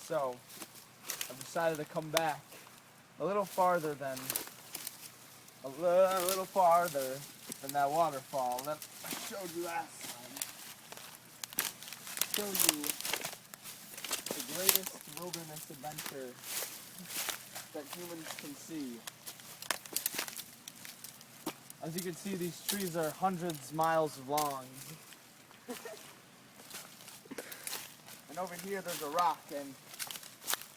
So, I've decided to come back a little farther than that waterfall that I showed you last time. Show you the greatest wilderness adventure that humans can see. As you can see, these trees are hundreds of miles long. And over here there's a rock, and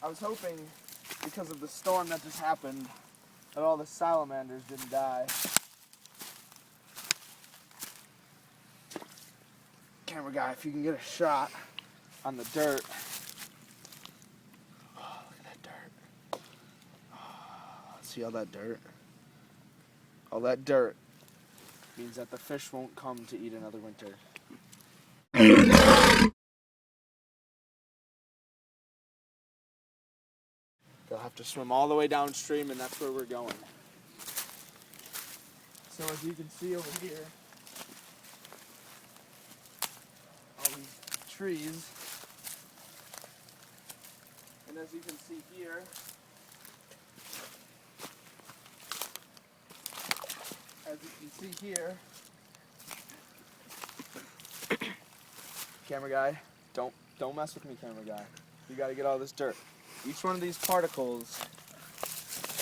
I was hoping, because of the storm that just happened, that all the salamanders didn't die. Camera guy, if you can get a shot on the dirt. Oh, look at that dirt. Oh, see all that dirt? All that dirt means that the fish won't come to eat another winter. They'll have to swim all the way downstream, and that's where we're going. So as you can see over here, all these trees, and as you can see here, camera guy, don't mess with me, camera guy. You gotta get all this dirt. Each one of these particles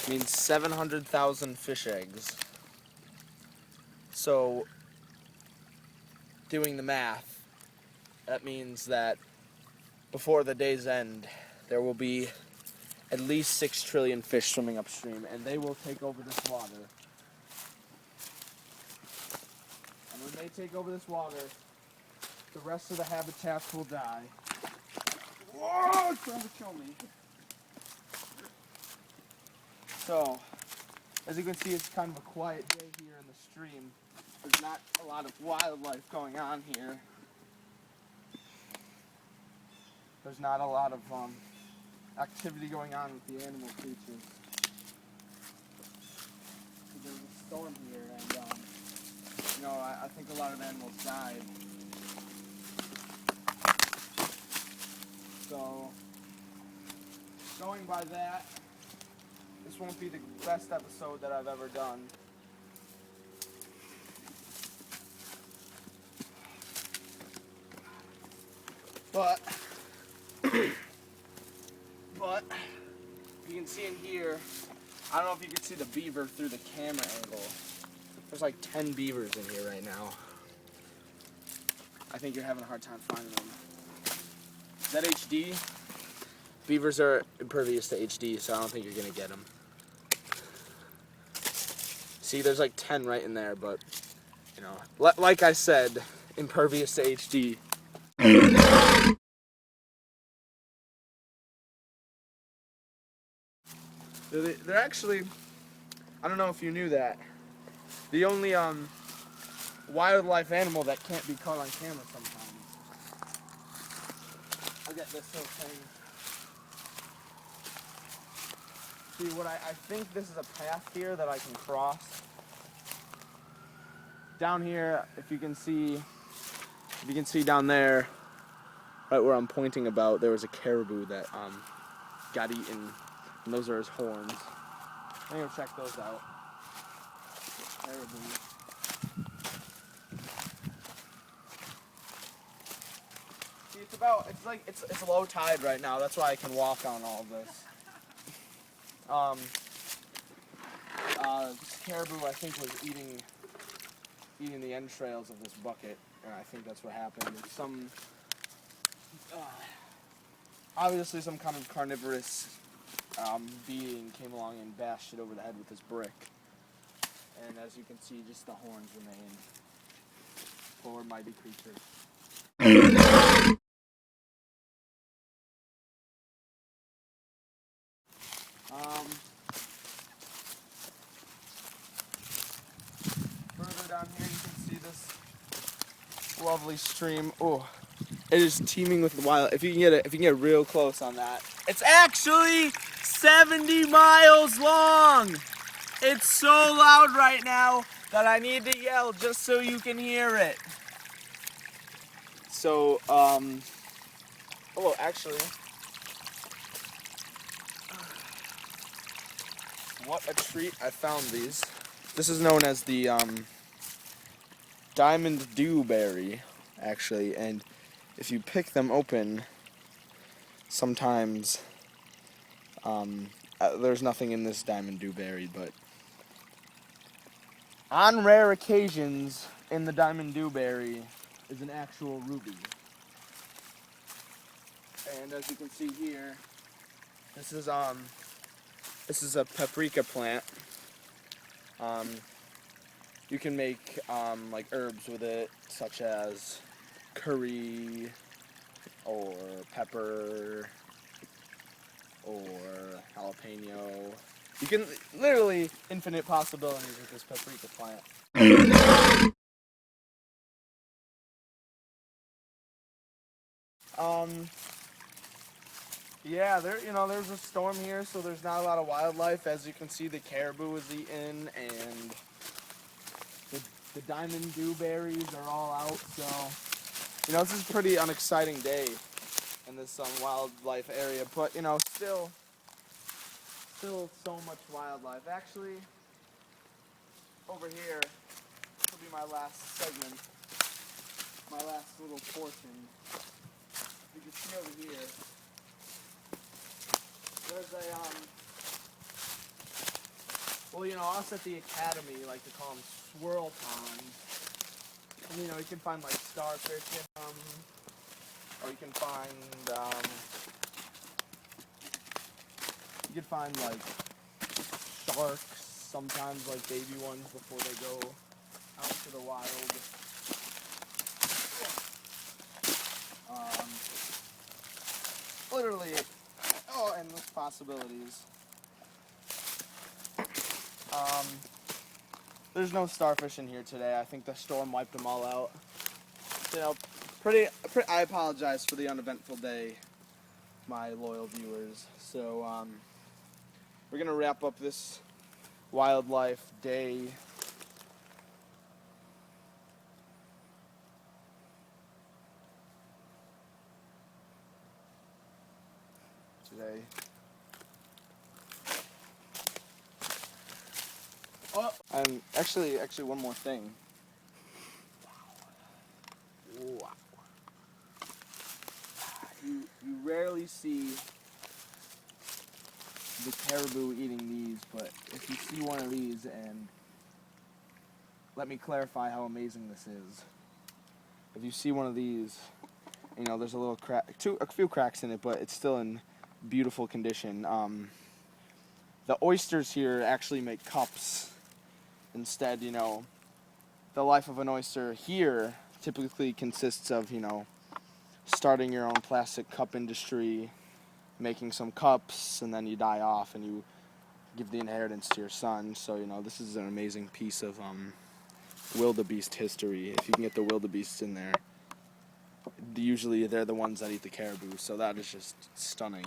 means 700,000 fish eggs. So, doing the math, that means that before the day's end, there will be at least 6 trillion fish swimming upstream, and they will take over this water. And when they take over this water, the rest of the habitats will die. Whoa, it's trying to kill me. So, as you can see, it's kind of a quiet day here in the stream. There's not a lot of wildlife going on here. There's not a lot of activity going on with the animal creatures. There's a storm here, and I think a lot of animals died. So, going by that, this won't be the best episode that I've ever done. But you can see in here, I don't know if you can see the beaver through the camera angle. There's like 10 beavers in here right now. I think you're having a hard time finding them. Is that HD? Beavers are impervious to HD, so I don't think you're gonna get them. See, there's like 10 right in there, but, like I said, impervious to HD. They're actually, I don't know if you knew that, the only wildlife animal that can't be caught on camera sometimes. I'll get this whole thing. See, I think this is a path here that I can cross. Down here, if you can see down there, right where I'm pointing about, there was a caribou that got eaten, and those are his horns. I'm gonna check those out. Caribou. See, it's low tide right now. That's why I can walk on all of this. This caribou, I think, was eating the entrails of this bucket, and I think that's what happened. Some, obviously some kind of carnivorous being came along and bashed it over the head with this brick. And as you can see, just the horns remain. Poor mighty creature. Further down here, you can see this lovely stream. Oh, it is teeming with wild. If you can get real close on that, it's actually 70 miles long. It's so loud right now that I need to yell just so you can hear it. So, actually, what a treat. I found these. This is known as the diamond dewberry, actually, and if you pick them open, sometimes there's nothing in this diamond dewberry, but on rare occasions in the diamond dewberry is an actual ruby. And as you can see here, this is a paprika plant. You can make like herbs with it, such as curry or pepper or jalapeno. You can literally infinite possibilities with this paprika plant. Yeah, there's a storm here, so there's not a lot of wildlife. As you can see, the caribou is eaten, and the diamond dewberries are all out. So, this is a pretty unexciting day in this wildlife area. But still so much wildlife. Actually, over here will be my last segment, my last little portion. You can see over here. There's us at the academy like to call them swirl ponds. And, you can find like starfish in them, or you can find like sharks, sometimes like baby ones before they go out to the wild. Literally, endless possibilities. There's no starfish in here today. I think the storm wiped them all out. I apologize for the uneventful day, my loyal viewers. So, we're gonna wrap up this wildlife day. Today. Oh, and actually, one more thing. Wow. You rarely see the caribou eating these, but if you see one of these, and let me clarify how amazing this is. If you see one of these, there's a little crack, a few cracks in it, but it's still in beautiful condition. The oysters here actually make cups. Instead, the life of an oyster here typically consists of, starting your own plastic cup industry, making some cups, and then you die off and you give the inheritance to your son. So, this is an amazing piece of wildebeest history. If you can get the wildebeests in there, usually they're the ones that eat the caribou, so that is just stunning.